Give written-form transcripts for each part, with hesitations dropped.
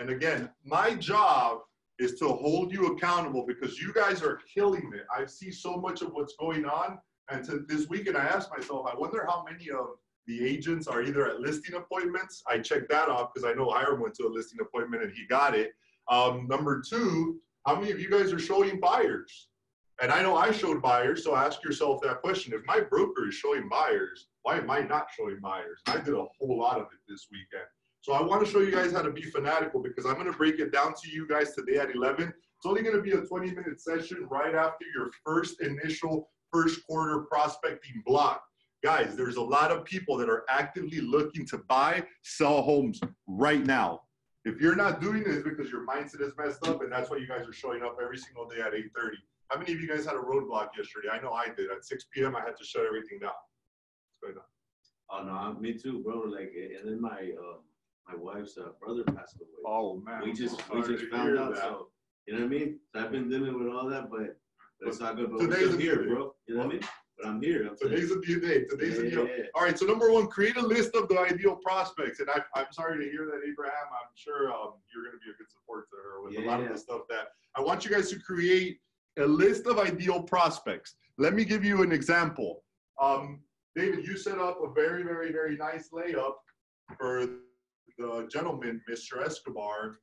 And again, my job is to hold you accountable because you guys are killing it. I see so much of what's going on. And this weekend, I asked myself, I wonder how many of the agents are either at listing appointments. I checked that off because I know Hiram went to a listing appointment and he got it. Number two, how many of you guys are showing buyers? And I know I showed buyers, so ask yourself that question. If my broker is showing buyers, why am I not showing buyers? I did a whole lot of it this weekend. So I want to show you guys how to be fanatical because I'm going to break it down to you guys today at 11. It's only going to be a 20-minute session right after your first quarter prospecting block. Guys, there's a lot of people that are actively looking to buy, sell homes right now. If you're not doing this because your mindset is messed up, and that's why you guys are showing up every single day at 8:30. How many of you guys had a roadblock yesterday? I know I did. At 6 p.m., I had to shut everything down. What's going on? Oh, no, me too, bro. Like, and then my wife's brother passed away. Oh, man. We just found out. So, you know what I mean? So I've been dealing with all that, but it's not good. But today's here, bro. You know what I mean? But I'm here. Today's a new day. Today's a deal. Yeah. All right, so number one, create a list of the ideal prospects. And I'm sorry to hear that, Abraham. I'm sure you're going to be a good support to her with a lot of the stuff that I want you guys to create a list of ideal prospects. Let me give you an example. David, you set up a very, very, very nice layup for the gentleman, Mr. Escobar.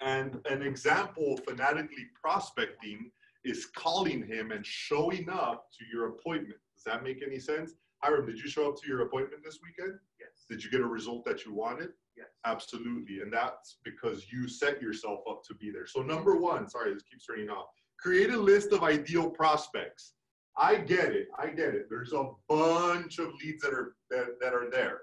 And an example, fanatically prospecting, is calling him and showing up to your appointment. Does that make any sense? Hiram, did you show up to your appointment this weekend? Yes. Did you get a result that you wanted? Yes. Absolutely. And that's because you set yourself up to be there. So number one, sorry, this keeps turning off. Create a list of ideal prospects. I get it. I get it. There's a bunch of leads that are there.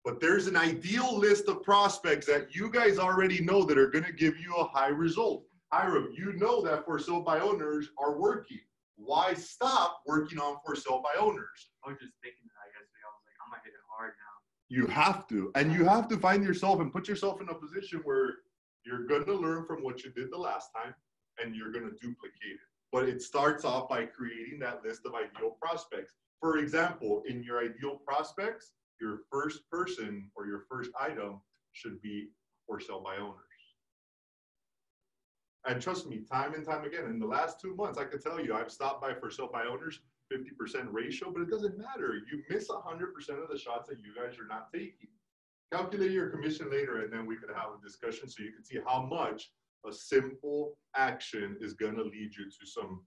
But there's an ideal list of prospects that you guys already know that are going to give you a high result. Hiram, you know that for sale by owners are working. Why stop working on for sale by owners? I was just thinking that yesterday. I was like, I'm going to hit it hard now. You have to. And you have to find yourself and put yourself in a position where you're going to learn from what you did the last time and you're going to duplicate it. But it starts off by creating that list of ideal prospects. For example, in your ideal prospects, your first person or your first item should be for sale by owners. And trust me, time and time again, in the last 2 months, I can tell you, I've stopped by for sale by owners, 50% ratio, but it doesn't matter. You miss 100% of the shots that you guys are not taking. Calculate your commission later, and then we can have a discussion so you can see how much a simple action is going to lead you to some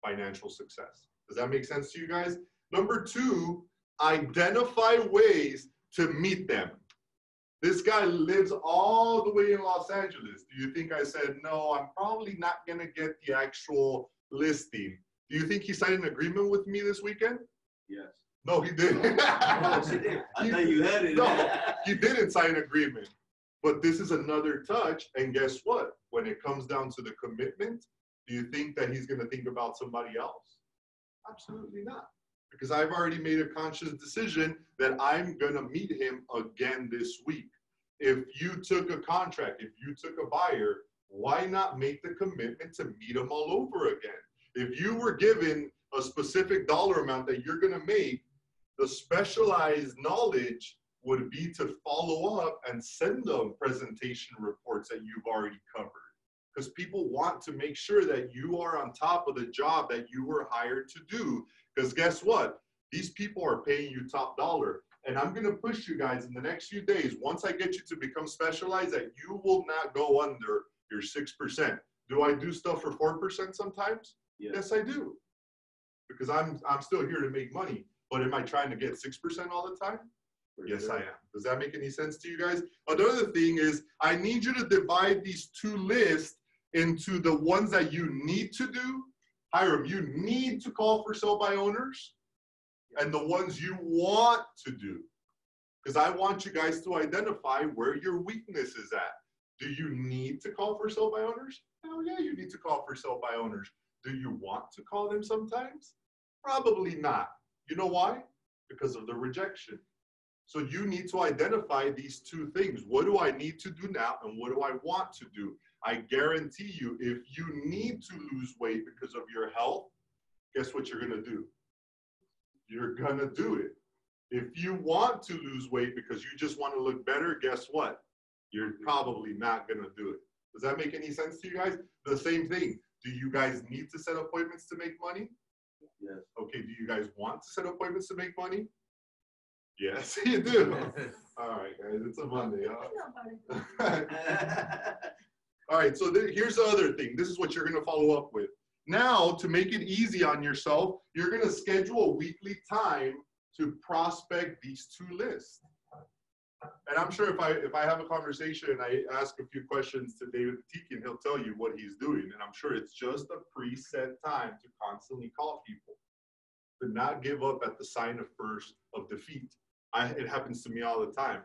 financial success. Does that make sense to you guys? Number two, identify ways to meet them. This guy lives all the way in Los Angeles. Do you think I said, no, I'm probably not going to get the actual listing? Do you think he signed an agreement with me this weekend? Yes. No, he didn't. I thought you had it. No, he didn't sign an agreement. But this is another touch. And guess what? When it comes down to the commitment, do you think that he's going to think about somebody else? Absolutely not. Because I've already made a conscious decision that I'm going to meet him again this week. If you took a contract, if you took a buyer, why not make the commitment to meet him all over again? If you were given a specific dollar amount that you're going to make, the specialized knowledge would be to follow up and send them presentation reports that you've already covered. Because people want to make sure that you are on top of the job that you were hired to do. Because guess what? These people are paying you top dollar. And I'm going to push you guys in the next few days, once I get you to become specialized, that you will not go under your 6%. Do I do stuff for 4% sometimes? Yes, I do. Because I'm still here to make money. But am I trying to get 6% all the time? Yes, I am. Does that make any sense to you guys? Another thing is, I need you to divide these two lists into the ones that you need to do. Hiram, you need to call for sale by owners, and the ones you want to do. Because I want you guys to identify where your weakness is at. Do you need to call for sale by owners? Hell yeah, you need to call for sale by owners. Do you want to call them sometimes? Probably not. You know why? Because of the rejection. So you need to identify these two things. What do I need to do now, and what do I want to do? I guarantee you, if you need to lose weight because of your health, guess what you're going to do? You're going to do it. If you want to lose weight because you just want to look better, guess what? you're probably not going to do it. Does that make any sense to you guys? The same thing. Do you guys need to set appointments to make money? Yes. Okay, do you guys want to set appointments to make money? Yes, you do. All right, guys, it's a Monday, huh? All right, so here's the other thing. This is what you're going to follow up with. Now, to make it easy on yourself, you're going to schedule a weekly time to prospect these two lists. And I'm sure if I have a conversation and I ask a few questions to David Tikin, he'll tell you what he's doing. And I'm sure it's just a preset time to constantly call people, to not give up at the sign of defeat. It happens to me all the time.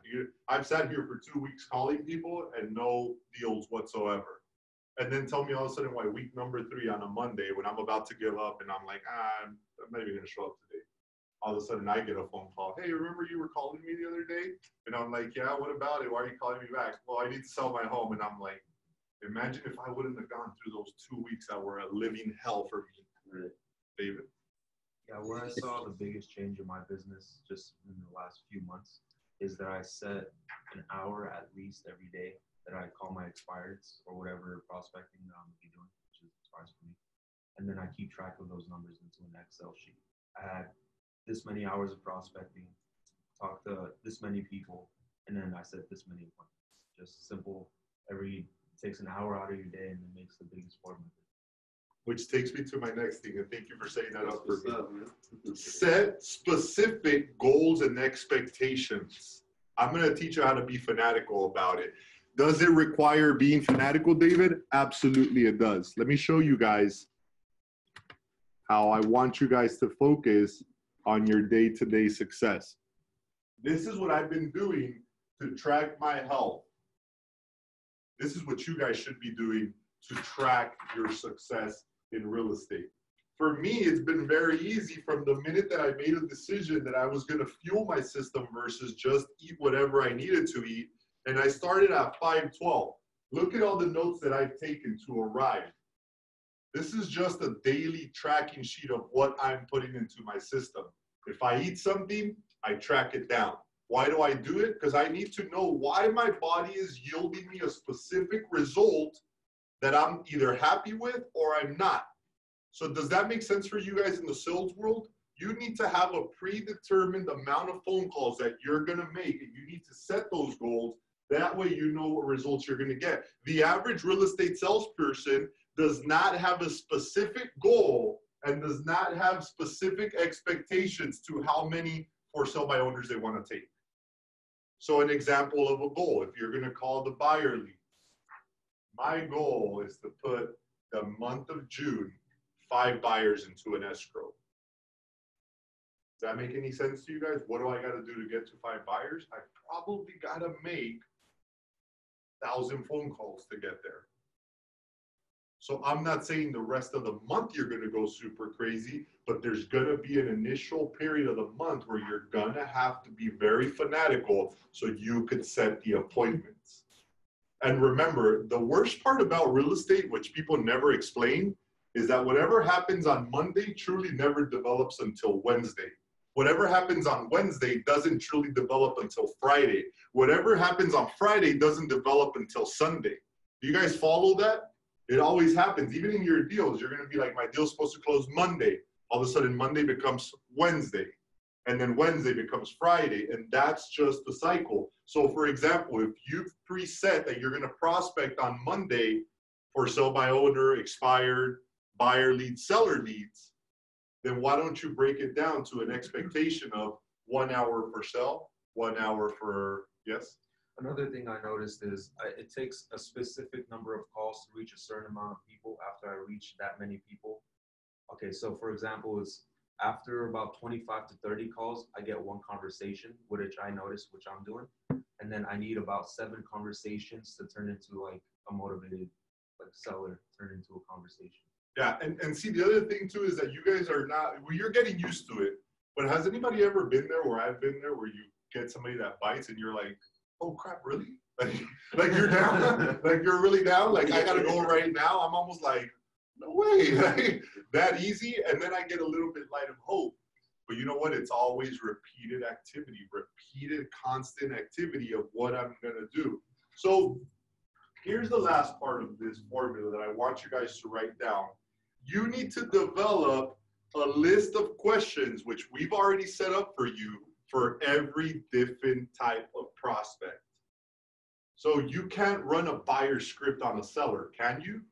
I've sat here for 2 weeks calling people and no deals whatsoever. And then tell me all of a sudden why week number 3 on a Monday when I'm about to give up and I'm like, I'm not even going to show up today. All of a sudden I get a phone call. Hey, remember you were calling me the other day? And I'm like, yeah, what about it? Why are you calling me back? Well, I need to sell my home. And I'm like, imagine if I wouldn't have gone through those 2 weeks that were a living hell for me. Right. David? Yeah, where I saw the biggest change in my business just in the last few months is that I set an hour at least every day that I call my expireds or whatever prospecting that I'm going to be doing, which is expires for me. And then I keep track of those numbers into an Excel sheet. I had this many hours of prospecting, talk to this many people, and then I set this many appointments. Just simple. Takes an hour out of your day and it makes the biggest part of it. Which takes me to my next thing, and thank you for saying that up for me. Set specific goals and expectations. I'm going to teach you how to be fanatical about it. Does it require being fanatical, David? Absolutely it does. Let me show you guys how I want you guys to focus on your day-to-day success. This is what I've been doing to track my health. This is what you guys should be doing to track your success in real estate. For me, it's been very easy from the minute that I made a decision that I was going to fuel my system versus just eat whatever I needed to eat. And I started at 5:12. Look at all the notes that I've taken to arrive. This is just a daily tracking sheet of what I'm putting into my system. If I eat something, I track it down. Why do I do it? Because I need to know why my body is yielding me a specific result that I'm either happy with or I'm not. So does that make sense for you guys in the sales world? You need to have a predetermined amount of phone calls that you're going to make, and you need to set those goals. That way you know what results you're going to get. The average real estate salesperson does not have a specific goal and does not have specific expectations to how many for sale by owners they want to take. So an example of a goal, if you're going to call the buyer lead, my goal is to put the month of June 5 buyers into an escrow. Does that make any sense to you guys? What do I got to do to get to 5 buyers? I probably got to make 1,000 phone calls to get there. So I'm not saying the rest of the month you're going to go super crazy, but there's going to be an initial period of the month where you're going to have to be very fanatical so you could set the appointments. And remember, the worst part about real estate, which people never explain, is that whatever happens on Monday truly never develops until Wednesday. Whatever happens on Wednesday doesn't truly develop until Friday. Whatever happens on Friday doesn't develop until Sunday. Do you guys follow that? It always happens. Even in your deals, you're going to be like, my deal's supposed to close Monday. All of a sudden, Monday becomes Wednesday. And then Wednesday becomes Friday. And that's just the cycle. So for example, if you've preset that you're going to prospect on Monday for sell by owner, expired, buyer leads, seller leads, then why don't you break it down to an expectation of 1 hour for sell, 1 hour for, yes? Another thing I noticed is it takes a specific number of calls to reach a certain amount of people after I reach that many people. Okay, so for example, it's after about 25 to 30 calls, I get 1 conversation, which I notice, which I'm doing. And then I need about 7 conversations to turn into like a motivated like seller, turn into a conversation. Yeah, and see, the other thing too is that you guys are not, well, you're getting used to it. But has anybody ever been there where I've been there where you get somebody that bites and you're like, oh crap, really? Like you're down? Like you're really down? Like I gotta go right now? I'm almost like, no way, like, that easy? And then I get a little bit light of hope. But you know what? It's always repeated activity, repeated constant activity of what I'm gonna do. So here's the last part of this formula that I want you guys to write down. You need to develop a list of questions, which we've already set up for you, for every different type of prospect. So you can't run a buyer script on a seller, can you?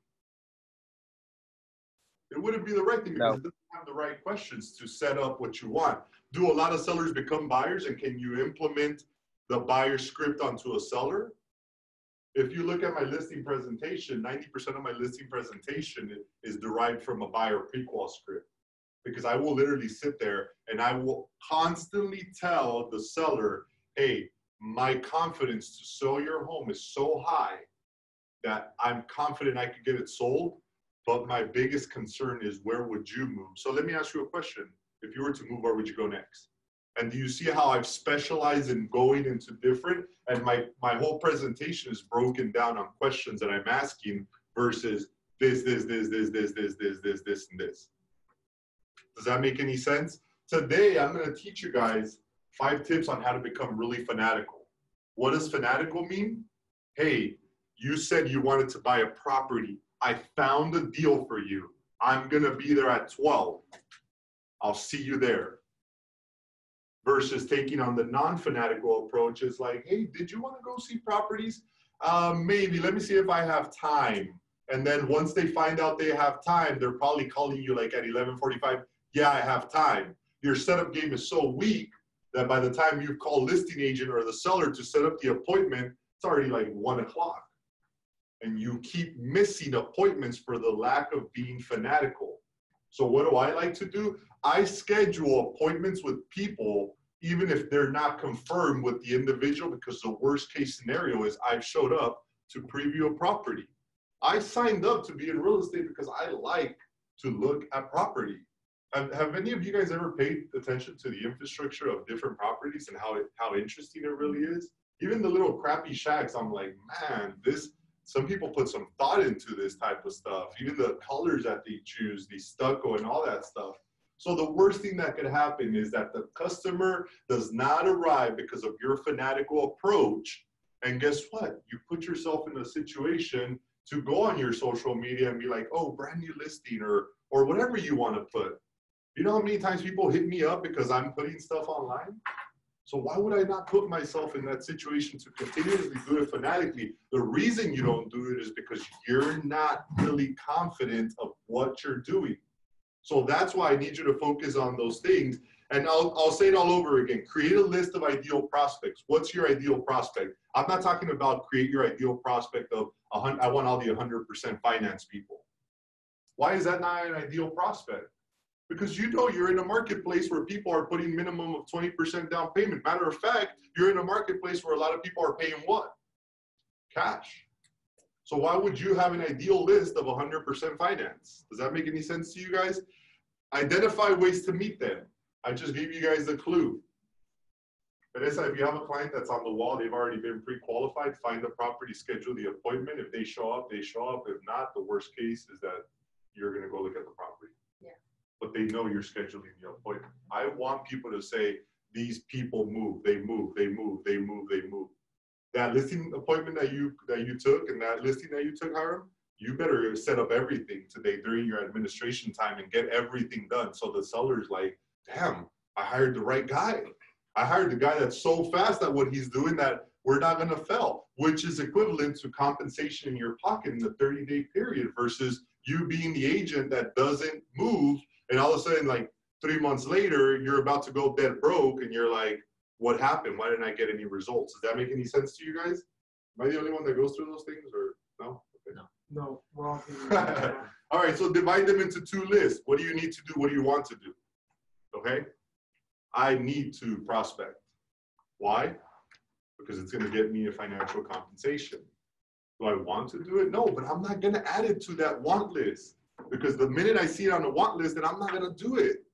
It wouldn't be the right thing because it doesn't have the right questions to set up what you want. Do a lot of sellers become buyers, and can you implement the buyer script onto a seller? If you look at my listing presentation, 90% of my listing presentation is derived from a buyer pre-qual script, because I will literally sit there and I will constantly tell the seller, hey, my confidence to sell your home is so high that I'm confident I could get it sold, but my biggest concern is where would you move? So let me ask you a question. If you were to move, where would you go next? And do you see how I've specialized in going into different, and my whole presentation is broken down on questions that I'm asking versus this, and this. Does that make any sense? Today, I'm going to teach you guys 5 tips on how to become really fanatical. What does fanatical mean? Hey, you said you wanted to buy a property. I found a deal for you. I'm going to be there at 12. I'll see you there. Versus taking on the non-fanatical approach is like, hey, did you want to go see properties? Maybe. Let me see if I have time. And then once they find out they have time, they're probably calling you like at 11:45. Yeah, I have time. Your setup game is so weak that by the time you call listing agent or the seller to set up the appointment, it's already like 1 o'clock. And you keep missing appointments for the lack of being fanatical. So what do I like to do? I schedule appointments with people, even if they're not confirmed with the individual, because the worst case scenario is I've showed up to preview a property. I signed up to be in real estate because I like to look at property. Have any of you guys ever paid attention to the infrastructure of different properties and how interesting it really is? Even the little crappy shacks, I'm like, man, some people put some thought into this type of stuff. Even the colors that they choose, the stucco and all that stuff. So the worst thing that could happen is that the customer does not arrive because of your fanatical approach. And guess what? You put yourself in a situation to go on your social media and be like, oh, brand new listing or whatever you want to put. You know how many times people hit me up because I'm putting stuff online? So why would I not put myself in that situation to continuously do it fanatically? The reason you don't do it is because you're not really confident of what you're doing. So that's why I need you to focus on those things. And I'll say it all over again. Create a list of ideal prospects. What's your ideal prospect? I'm not talking about create your ideal prospect of I want all the 100% finance people. Why is that not an ideal prospect? Because you know you're in a marketplace where people are putting minimum of 20% down payment. Matter of fact, you're in a marketplace where a lot of people are paying what? Cash. So why would you have an ideal list of 100% finance? Does that make any sense to you guys? Identify ways to meet them. I just gave you guys the clue. Vanessa, if you have a client that's on the wall, they've already been pre-qualified, find the property, schedule the appointment. If they show up, they show up. If not, the worst case is that you're going to go look at the property. Yeah. But they know you're scheduling the appointment. I want people to say, these people move, they move, they move, they move, they move. That listing appointment that you took and that listing that you took, Hiram, you better set up everything today during your administration time and get everything done. So the seller's like, damn, I hired the right guy. I hired the guy that's so fast at what he's doing that we're not going to fail, which is equivalent to compensation in your pocket in the 30-day period versus you being the agent that doesn't move. And all of a sudden, like 3 months later, you're about to go dead broke and you're like, what happened? Why didn't I get any results? Does that make any sense to you guys? Am I the only one that goes through those things or no? Okay. No, we're all All right, so divide them into 2 lists. What do you need to do? What do you want to do? Okay? I need to prospect. Why? Because it's going to get me a financial compensation. Do I want to do it? No, but I'm not going to add it to that want list. Because the minute I see it on the want list, then I'm not going to do it.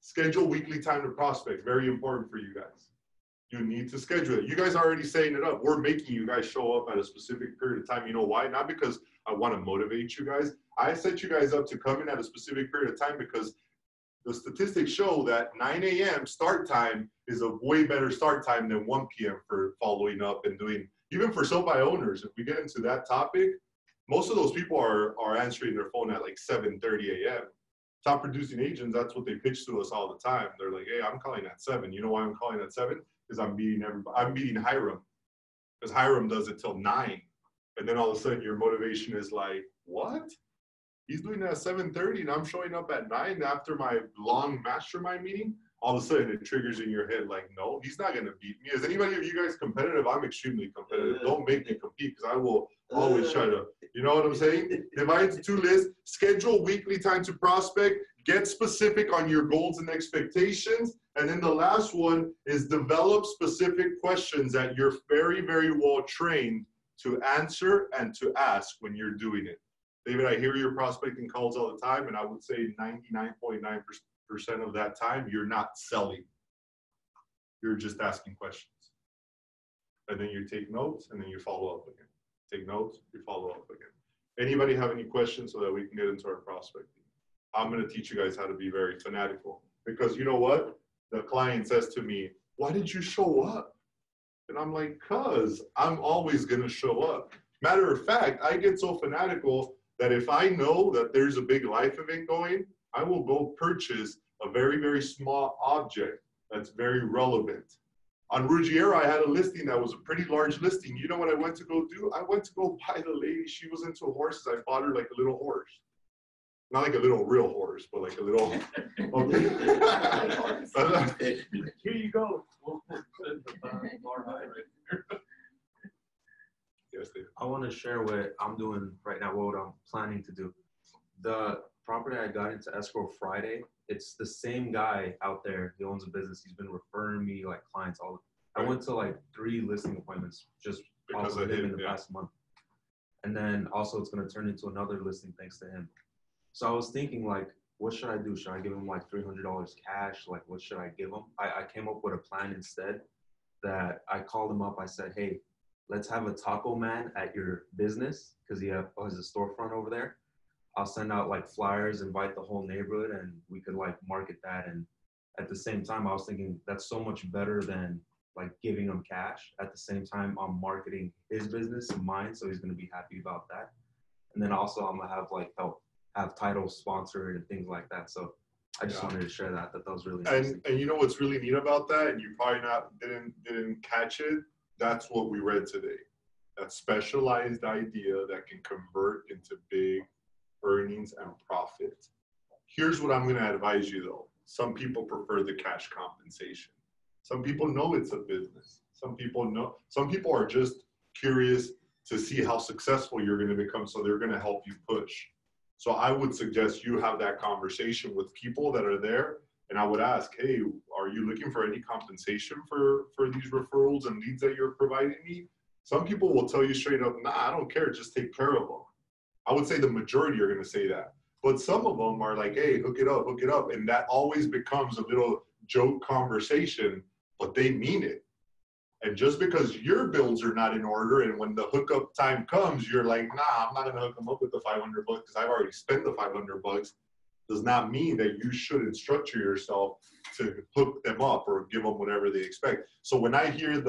Schedule weekly time to prospect. Very important for you guys. You need to schedule it. You guys are already setting it up. We're making you guys show up at a specific period of time. You know why? Not because I want to motivate you guys. I set you guys up to come in at a specific period of time because the statistics show that 9 a.m. start time is a way better start time than 1 p.m. for following up and doing, even for self-buy owners, if we get into that topic, most of those people are answering their phone at like 7:30 a.m. Top producing agents, that's what they pitch to us all the time. They're like, hey, I'm calling at 7. You know why I'm calling at 7? Because I'm beating everybody. I'm beating Hiram. Because Hiram does it till 9. And then all of a sudden your motivation is like, what? He's doing it at 7:30 and I'm showing up at 9 after my long mastermind meeting. All of a sudden it triggers in your head like, no, he's not going to beat me. Is anybody of you guys competitive? I'm extremely competitive. Don't make me compete because I will always try to, you know what I'm saying? Divide into 2 lists, schedule weekly time to prospect, get specific on your goals and expectations. And then the last one is develop specific questions that you're very, very well trained to answer and to ask when you're doing it. David, I hear your prospecting calls all the time, and I would say 99.9% of that time, you're not selling. You're just asking questions. And then you take notes, and then you follow up again. Take notes, you follow up again. Anybody have any questions so that we can get into our prospecting? I'm going to teach you guys how to be very fanatical. Because you know what? The client says to me, why did you show up? And I'm like, cause I'm always going to show up. Matter of fact, I get so fanatical that if I know that there's a big life event going, I will go purchase a very, very small object that's very relevant. On Ruggiero, I had a listing that was a pretty large listing. You know what I went to go do? I went to go buy the lady. She was into horses. I bought her like a little horse. Not like a little real horse, but like a little. Okay. Here you go. Yes, Dave. I want to share what I'm doing right now, what I'm planning to do. The property I got into escrow Friday, it's the same guy out there. He owns a business. He's been referring me like clients all. I went to like 3 listing appointments just because of him in the past month. And then also it's going to turn into another listing thanks to him. So I was thinking like, what should I do? Should I give him like $300 cash? Like, what should I give him? I came up with a plan instead that I called him up. I said, hey, let's have a taco man at your business because he has a storefront over there. I'll send out like flyers, invite the whole neighborhood, and we could like market that. And at the same time, I was thinking that's so much better than like giving him cash. At the same time, I'm marketing his business and mine, so he's going to be happy about that. And then also I'm going to have like have titles sponsored and things like that. So I just wanted to share that was really interesting. And you know what's really neat about that, and you probably didn't catch it, that's what we read today. That specialized idea that can convert into big earnings and profit. Here's what I'm going to advise you though. Some people prefer the cash compensation. Some people know it's a business. Some people are just curious to see how successful you're going to become, so they're going to help you push. So I would suggest you have that conversation with people that are there, and I would ask, hey, are you looking for any compensation for these referrals and leads that you're providing me? Some people will tell you straight up, nah, I don't care, just take care of them. I would say the majority are going to say that. But some of them are like, hey, hook it up. And that always becomes a little joke conversation, but they mean it. And just because your bills are not in order, and when the hookup time comes, you're like, nah, I'm not going to hook them up with the $500 because I've already spent the $500, does not mean that you shouldn't structure yourself to hook them up or give them whatever they expect. So when I hear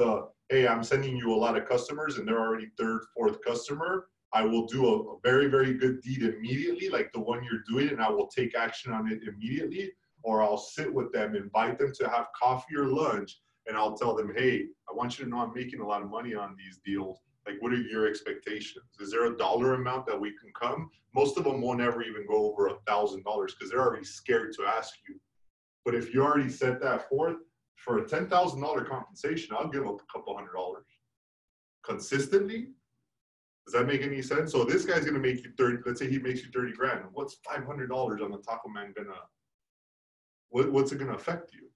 hey, I'm sending you a lot of customers and they're already 3rd, 4th customer, I will do a very, very good deed immediately, like the one you're doing, and I will take action on it immediately, or I'll sit with them, invite them to have coffee or lunch, and I'll tell them, hey, I want you to know I'm making a lot of money on these deals. Like, what are your expectations? Is there a dollar amount that we can come? Most of them won't ever even go over $1,000 because they're already scared to ask you. But if you already set that forth, for a $10,000 compensation, I'll give up a couple $100. Consistently? Does that make any sense? So this guy's gonna make you 30, let's say he makes you 30 grand. What's $500 on the taco man what's it gonna affect you?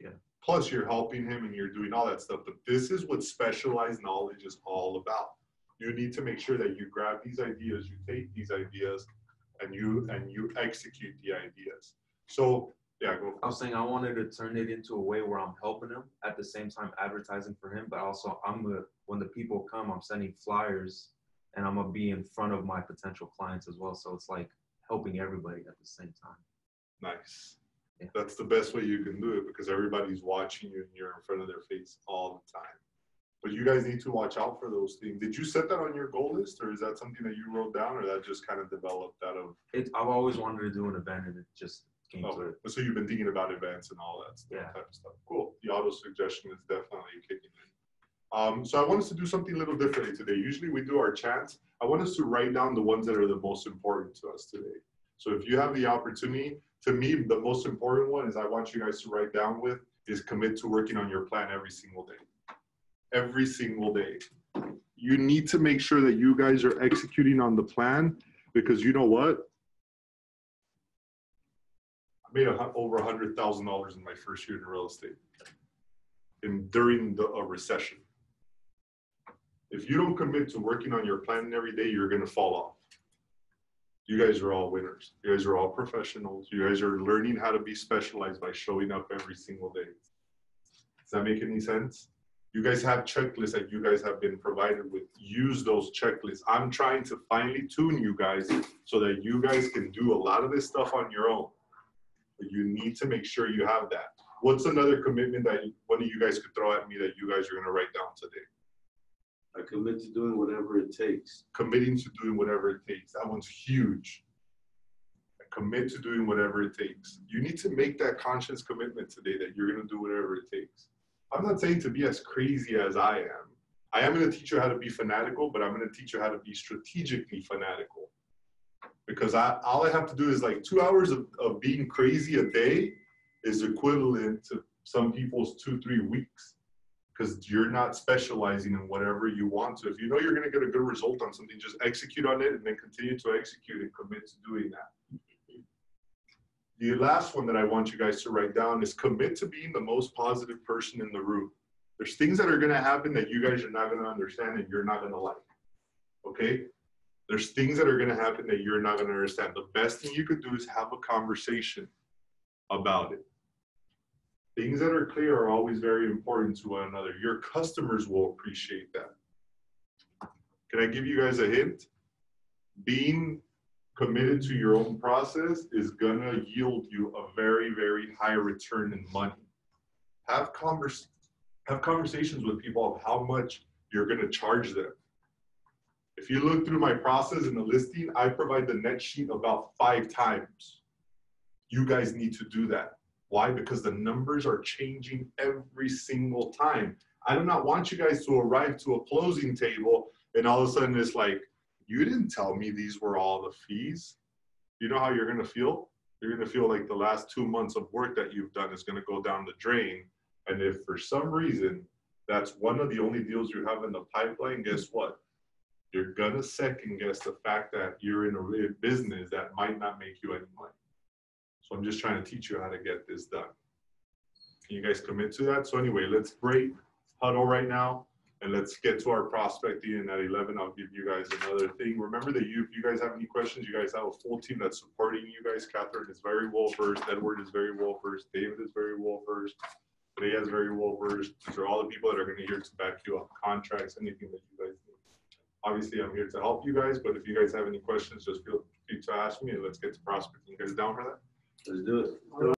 Yeah. Plus you're helping him and you're doing all that stuff. But this is what specialized knowledge is all about. You need to make sure that you grab these ideas, you take these ideas, and you execute the ideas. So yeah, go. I was saying I wanted to turn it into a way where I'm helping him at the same time advertising for him, but also when the people come, I'm sending flyers and I'm gonna be in front of my potential clients as well. So it's like helping everybody at the same time. Nice. Yeah. That's the best way you can do it because everybody's watching you and you're in front of their face all the time. But you guys need to watch out for those things. Did you set that on your goal list, or is that something that you wrote down, or that just kind of developed out of? I've always wanted to do an event, and it just came to it. So you've been thinking about events and all that stuff, type of stuff. Cool. The auto suggestion is definitely kicking in. So I want us to do something a little differently today. Usually we do our chants. I want us to write down the ones that are the most important to us today. So if you have the opportunity, to me, the most important one is I want you guys to write down with is commit to working on your plan every single day. Every single day. You need to make sure that you guys are executing on the plan, because you know what? I made over $100,000 in my first year in real estate during a recession. If you don't commit to working on your plan every day, you're going to fall off. You guys are all winners. You guys are all professionals. You guys are learning how to be specialized by showing up every single day. Does that make any sense? You guys have checklists that you guys have been provided with. Use those checklists. I'm trying to finely tune you guys so that you guys can do a lot of this stuff on your own. But you need to make sure you have that. What's another commitment that one of you guys could throw at me that you guys are going to write down today? I commit to doing whatever it takes. Committing to doing whatever it takes. That one's huge. I commit to doing whatever it takes. You need to make that conscious commitment today that you're going to do whatever it takes. I'm not saying to be as crazy as I am. I am going to teach you how to be fanatical, but I'm going to teach you how to be strategically fanatical. Because all I have to do is like 2 hours of being crazy a day is equivalent to some people's 2-3 weeks. Because you're not specializing in whatever you want to. If you know you're going to get a good result on something, just execute on it and then continue to execute and commit to doing that. The last one that I want you guys to write down is commit to being the most positive person in the room. There's things that are going to happen that you guys are not going to understand and you're not going to like. Okay? There's things that are going to happen that you're not going to understand. The best thing you could do is have a conversation about it. Things that are clear are always very important to one another. Your customers will appreciate that. Can I give you guys a hint? Being committed to your own process is going to yield you a very, very high return in money. Have conversations with people of how much you're going to charge them. If you look through my process in the listing, I provide the net sheet about 5 times. You guys need to do that. Why? Because the numbers are changing every single time. I do not want you guys to arrive to a closing table and all of a sudden it's like, you didn't tell me these were all the fees. You know how you're going to feel? You're going to feel like the last 2 months of work that you've done is going to go down the drain. And if for some reason that's one of the only deals you have in the pipeline, guess what? You're going to second guess the fact that you're in a business that might not make you any money. So I'm just trying to teach you how to get this done. Can you guys commit to that? So anyway, let's break, huddle right now, and let's get to our prospecting. And at 11, I'll give you guys another thing. Remember that if you guys have any questions, you guys have a full team that's supporting you guys. Catherine is very well versed. Edward is very well versed. David is very well versed. Leah is very well versed. These are all the people that are going to here to back you up. Contracts, anything that you guys need. Obviously, I'm here to help you guys, but if you guys have any questions, just feel free to ask me, and let's get to prospecting. You guys down for that? Let's do it.